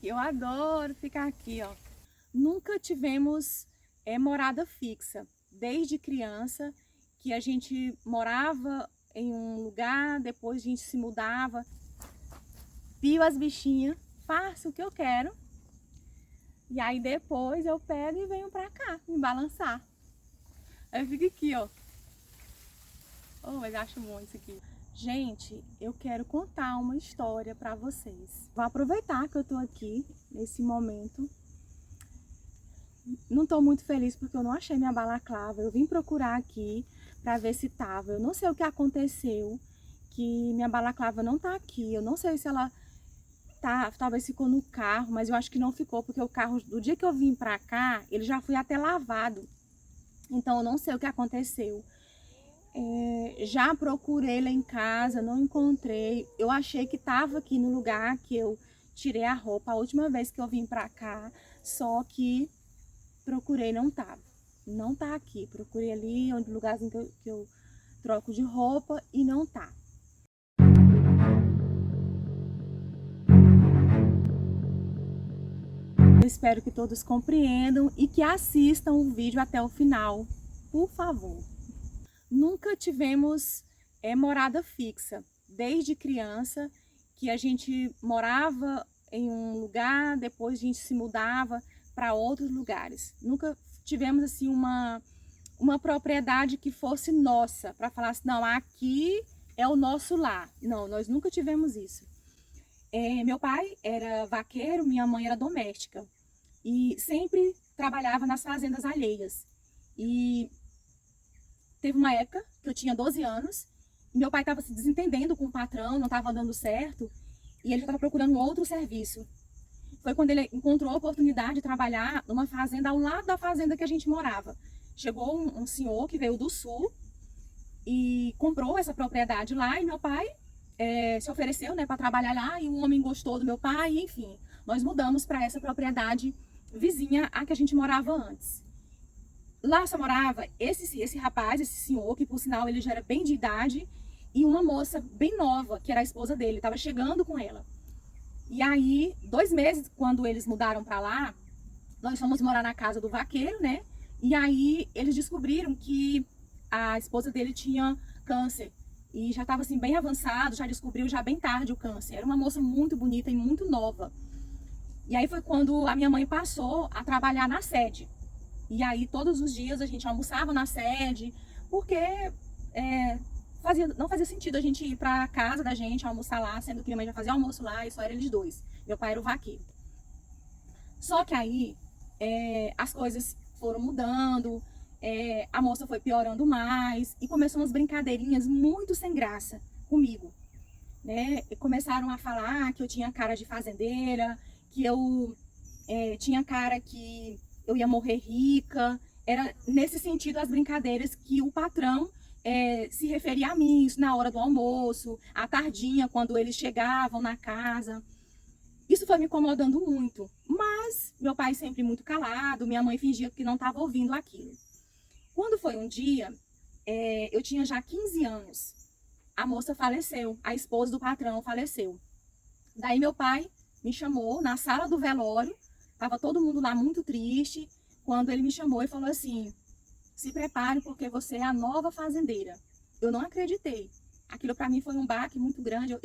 Eu adoro ficar aqui, ó. Nunca tivemos morada fixa. Desde criança, que a gente morava em um lugar, depois a gente se mudava. Pio as bichinhas, faço o que eu quero. E aí depois eu pego e venho pra cá, me balançar. Aí eu fico aqui, ó. Oh, mas eu acho muito isso aqui. Gente, eu quero contar uma história pra vocês. Vou aproveitar que eu tô aqui, nesse momento. Não tô muito feliz porque eu não achei minha balaclava. Eu vim procurar aqui pra ver se tava. Eu não sei o que aconteceu, que minha balaclava não tá aqui. Eu não sei se ela tá, talvez ficou no carro, mas eu acho que não ficou, porque o carro, do dia que eu vim pra cá, ele já foi até lavado. Então eu não sei o que aconteceu. Já procurei lá em casa, não encontrei. Eu achei que tava aqui no lugar que eu tirei a roupa a última vez que eu vim pra cá, só que procurei, não tava. Não tá aqui. Procurei ali, onde lugarzinho que eu troco de roupa e não tá. Eu espero que todos compreendam e que assistam o vídeo até o final, por favor. Nunca tivemos morada fixa. Desde criança, que a gente morava em um lugar, depois a gente se mudava para outros lugares. Nunca tivemos assim uma propriedade que fosse nossa, para falar assim, não, aqui é o nosso lar. Não, nós nunca tivemos isso. Meu pai era vaqueiro, minha mãe era doméstica e sempre trabalhava nas fazendas alheias. E teve uma época que eu tinha 12 anos, e meu pai estava se desentendendo com o patrão, não estava dando certo, e ele já estava procurando um outro serviço. Foi quando ele encontrou a oportunidade de trabalhar numa fazenda ao lado da fazenda que a gente morava. Chegou um senhor que veio do sul e comprou essa propriedade lá, e meu pai se ofereceu, né, para trabalhar lá, e um homem gostou do meu pai, e, enfim, nós mudamos para essa propriedade vizinha a que a gente morava antes. Lá só morava esse rapaz, esse senhor, que por sinal ele já era bem de idade, e uma moça bem nova, que era a esposa dele, estava chegando com ela. E aí, 2 meses, quando eles mudaram para lá, nós fomos morar na casa do vaqueiro, né? E aí eles descobriram que a esposa dele tinha câncer. E já estava assim bem avançado, já descobriu já bem tarde o câncer. Era uma moça muito bonita e muito nova. E aí foi quando a minha mãe passou a trabalhar na sede. E aí todos os dias a gente almoçava na sede, porque não fazia sentido a gente ir para casa da gente almoçar lá, sendo que minha mãe já fazia almoço lá e só era eles dois. Meu pai era o vaqueiro. Só que aí as coisas foram mudando, a moça foi piorando mais e começou umas brincadeirinhas muito sem graça comigo, né? E começaram a falar que eu tinha cara de fazendeira, que eu tinha cara que eu ia morrer rica. Era nesse sentido as brincadeiras que o patrão se referia a mim, isso na hora do almoço, à tardinha, quando eles chegavam na casa. Isso foi me incomodando muito, mas meu pai sempre muito calado, minha mãe fingia que não estava ouvindo aquilo. Quando foi um dia, eu tinha já 15 anos, a moça faleceu, a esposa do patrão faleceu. Daí meu pai me chamou na sala do velório, estava todo mundo lá muito triste, quando ele me chamou e falou assim, se prepare porque você é a nova fazendeira. Eu não acreditei, aquilo para mim foi um baque muito grande,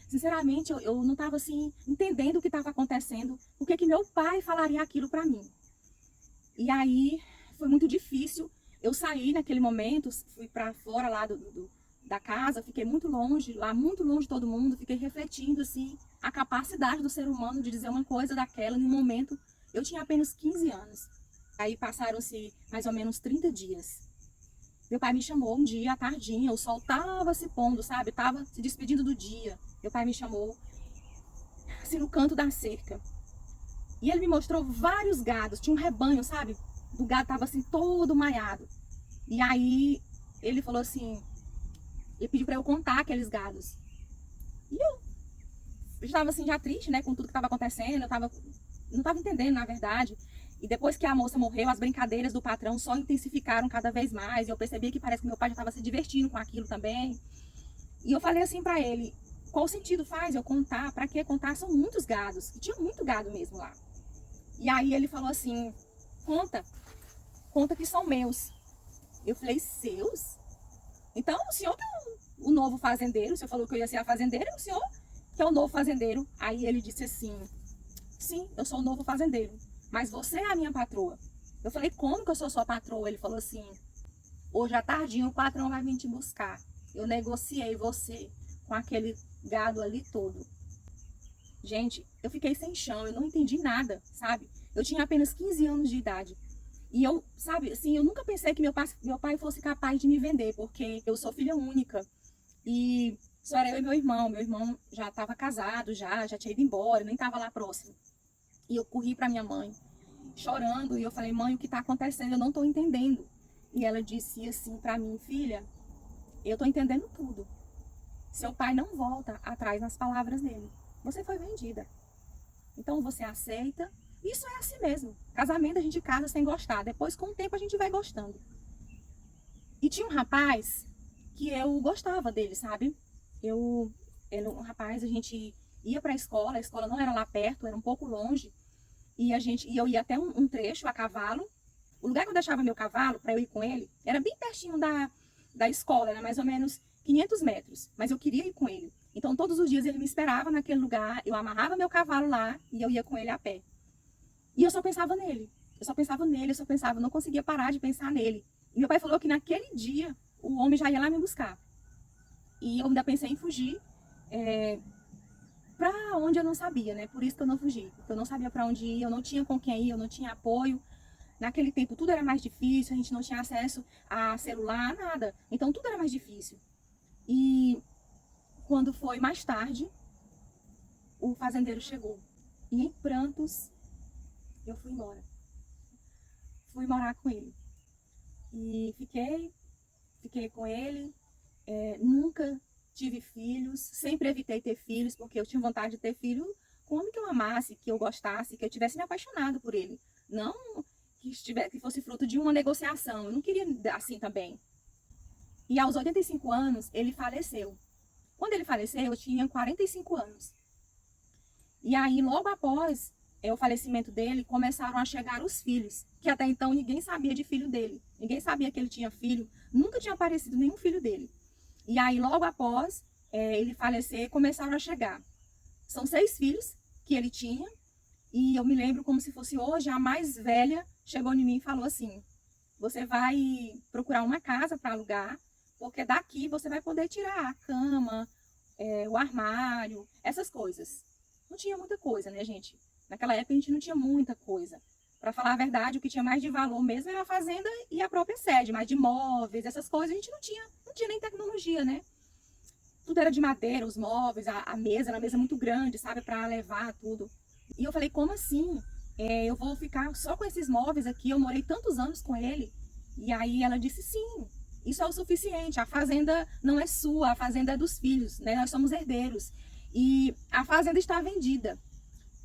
sinceramente, eu não estava assim, entendendo o que estava acontecendo, por que meu pai falaria aquilo para mim. E aí, foi muito difícil, eu saí naquele momento, fui para fora lá da casa, fiquei muito longe, lá muito longe de todo mundo, fiquei refletindo, assim, a capacidade do ser humano de dizer uma coisa daquela, em um momento, eu tinha apenas 15 anos. Aí passaram-se mais ou menos 30 dias. Meu pai me chamou um dia à tardinha, o sol tava se pondo, sabe? Tava se despedindo do dia. Meu pai me chamou, assim, no canto da cerca. E ele me mostrou vários gados, tinha um rebanho, sabe? O gado tava assim, todo maiado. E aí, ele falou assim, ele pediu pra eu contar aqueles gados. E eu estava assim, já triste, né, com tudo que tava acontecendo, não tava entendendo, na verdade. E depois que a moça morreu, as brincadeiras do patrão só intensificaram cada vez mais. E eu percebi que parece que meu pai já estava se divertindo com aquilo também. E eu falei assim pra ele, qual sentido faz eu contar? Para que contar? São muitos gados. E tinha muito gado mesmo lá. E aí ele falou assim, conta que são meus. Eu falei, seus? Então o senhor que é o novo fazendeiro, o senhor falou que eu ia ser a fazendeira, o senhor que é o novo fazendeiro. Aí ele disse assim, sim, eu sou o novo fazendeiro, mas você é a minha patroa. Eu falei, como que eu sou sua patroa? Ele falou assim, hoje à tardinha o patrão vai vir te buscar. Eu negociei você com aquele gado ali todo. Gente, eu fiquei sem chão, eu não entendi nada, sabe? Eu tinha apenas 15 anos de idade. E eu, sabe, assim, eu nunca pensei que meu pai fosse capaz de me vender, porque eu sou filha única. E só era eu e meu irmão. Meu irmão já estava casado, já tinha ido embora, nem estava lá próximo. E eu corri para minha mãe, chorando, e eu falei, mãe, o que está acontecendo? Eu não estou entendendo. E ela disse assim para mim, filha, eu estou entendendo tudo. Seu pai não volta atrás nas palavras dele. Você foi vendida. Então você aceita. Isso é assim mesmo. Casamento a gente casa sem gostar. Depois, com o tempo, a gente vai gostando. E tinha um rapaz que eu gostava dele, sabe? Ele um rapaz, a gente ia para a escola não era lá perto, era um pouco longe. E eu ia até um trecho a cavalo. O lugar que eu deixava meu cavalo para eu ir com ele era bem pertinho da escola, era mais ou menos 500 metros. Mas eu queria ir com ele. Então, todos os dias ele me esperava naquele lugar, eu amarrava meu cavalo lá e eu ia com ele a pé. E eu só pensava nele. Eu não conseguia parar de pensar nele. E meu pai falou que naquele dia o homem já ia lá me buscar. E eu ainda pensei em fugir para onde eu não sabia, né? Por isso que eu não fugi. Porque eu não sabia para onde ir, eu não tinha com quem ir, eu não tinha apoio. Naquele tempo tudo era mais difícil, a gente não tinha acesso a celular, nada. Então tudo era mais difícil. E quando foi mais tarde, o fazendeiro chegou. E em prantos, eu fui embora. Fui morar com ele. E fiquei com ele. Nunca tive filhos, sempre evitei ter filhos, porque eu tinha vontade de ter filho com um homem que eu amasse, que eu gostasse, que eu tivesse me apaixonado por ele. Não que fosse fruto de uma negociação. Eu não queria assim também. E aos 85 anos, ele faleceu. Quando ele faleceu, eu tinha 45 anos. E aí, logo após o falecimento dele, começaram a chegar os filhos, que até então ninguém sabia de filho dele. Ninguém sabia que ele tinha filho, nunca tinha aparecido nenhum filho dele. E aí, logo após ele falecer, começaram a chegar. São 6 filhos que ele tinha, e eu me lembro como se fosse hoje, a mais velha chegou em mim e falou assim, você vai procurar uma casa para alugar, porque daqui você vai poder tirar a cama, o armário, essas coisas. Não tinha muita coisa, né, gente? Naquela época a gente não tinha muita coisa. Para falar a verdade, o que tinha mais de valor mesmo era a fazenda e a própria sede, mas de móveis, essas coisas a gente não tinha nem tecnologia, né? Tudo era de madeira, os móveis, a mesa era uma mesa muito grande, sabe, para levar tudo. E eu falei, como assim? Eu vou ficar só com esses móveis aqui, eu morei tantos anos com ele. E aí ela disse, sim, isso é o suficiente, a fazenda não é sua, a fazenda é dos filhos, né? Nós somos herdeiros. E a fazenda está vendida.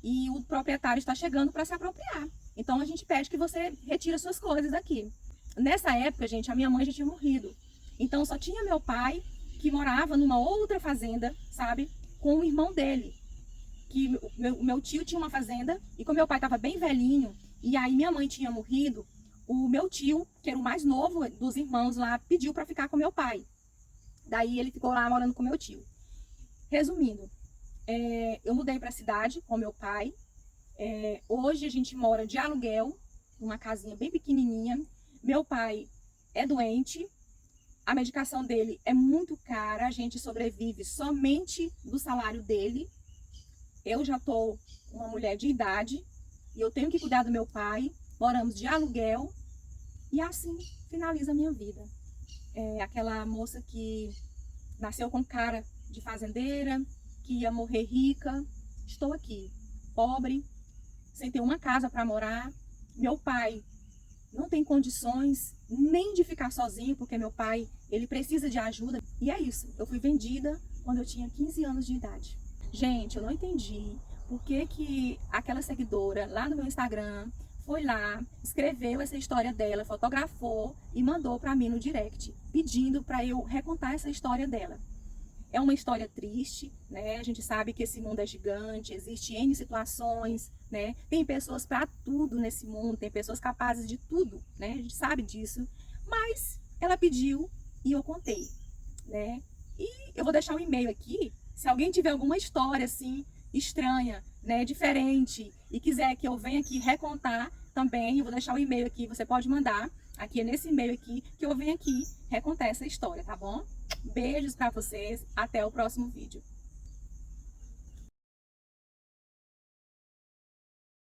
E o proprietário está chegando para se apropriar. Então a gente pede que você retire as suas coisas daqui. Nessa época, gente, a minha mãe já tinha morrido. Então só tinha meu pai, que morava numa outra fazenda, sabe? Com o irmão dele. Que o meu tio tinha uma fazenda, e como meu pai estava bem velhinho, e aí minha mãe tinha morrido, o meu tio, que era o mais novo dos irmãos lá, pediu para ficar com meu pai. Daí ele ficou lá morando com meu tio. Resumindo, eu mudei para a cidade com meu pai. Hoje a gente mora de aluguel, numa casinha bem pequenininha. Meu pai é doente, a medicação dele é muito cara, a gente sobrevive somente do salário dele. Eu já estou uma mulher de idade e eu tenho que cuidar do meu pai, moramos de aluguel e assim finaliza a minha vida. Aquela moça que nasceu com cara de fazendeira, que ia morrer rica, estou aqui, pobre, sem ter uma casa para morar. Meu pai não tem condições nem de ficar sozinho, porque meu pai, ele precisa de ajuda. E é isso, eu fui vendida quando eu tinha 15 anos de idade. Gente, eu não entendi por que aquela seguidora lá no meu Instagram foi lá, escreveu essa história dela, fotografou e mandou para mim no direct, pedindo para eu recontar essa história dela. É uma história triste, né? A gente sabe que esse mundo é gigante, existe N situações, né? Tem pessoas para tudo nesse mundo, tem pessoas capazes de tudo, né? A gente sabe disso. Mas ela pediu e eu contei, né? E eu vou deixar um e-mail aqui, se alguém tiver alguma história assim estranha, né, diferente e quiser que eu venha aqui recontar também, eu vou deixar o e-mail aqui, você pode mandar aqui nesse e-mail aqui que eu venho aqui recontar essa história, tá bom? Beijos para vocês, até o próximo vídeo.